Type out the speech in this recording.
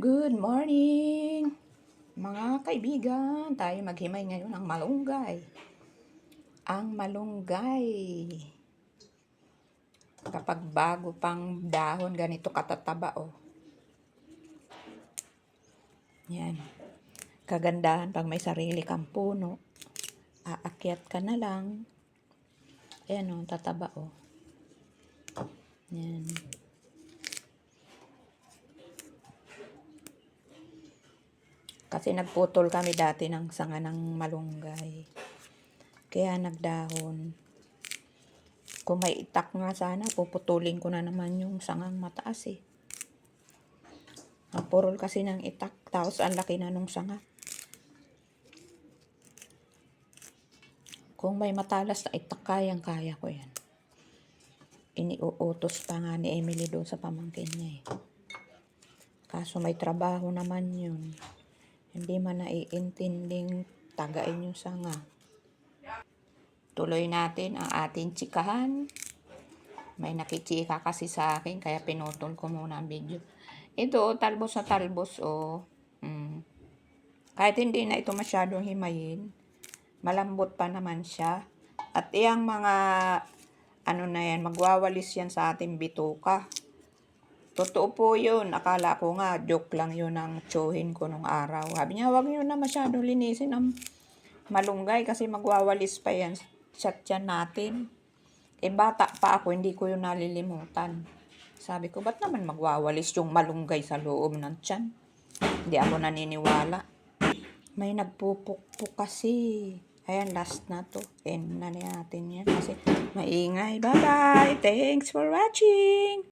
Good morning, mga kaibigan. Tayo maghimay ngayon ng malunggay. Ang malunggay, kapag bago pang dahon, ganito katataba, oh. Yan. Kagandahan pag may sarili kang puno. Aakyat ka na lang. Ayan, oh, tataba, oh. Yan. Kasi nagputol kami dati ng sanga ng malunggay. Kaya nagdahon. Kung may itak nga sana, puputulin ko na naman yung sangang mataas eh. Napurol kasi ng itak, tapos ang laki na nung sanga. Kung may matalas na itak, kayang-kaya ko yan. Iniuutos pa nga ni Emily doon sa pamangkin niya eh. Kaso may trabaho naman yun. Hindi man naiintinding tagain yung sanga. Tuloy natin ang ating tsikahan. May nakichika kasi sa akin, kaya pinutol ko muna ang video. Ito, talbos na talbos, oh. Kahit hindi na ito masyadong himayin, malambot pa naman siya. At iyang mga, ano na yan, magwawalis yan sa ating bituka. Totoo po yun. Akala ko nga, joke lang yun ang tsuhin ko nung araw. Sabi niya, huwag nyo na masyadong linisin ang malunggay kasi magwawalis pa yan sa tiyan natin. Bata pa ako, hindi ko yun nalilimutan. Sabi ko, ba't naman magwawalis yung malunggay sa loob ng tiyan? Hindi ako naniniwala. May nagpupukpuk kasi. Ayan, last na to. End na natin yan kasi maingay. Bye-bye! Thanks for watching!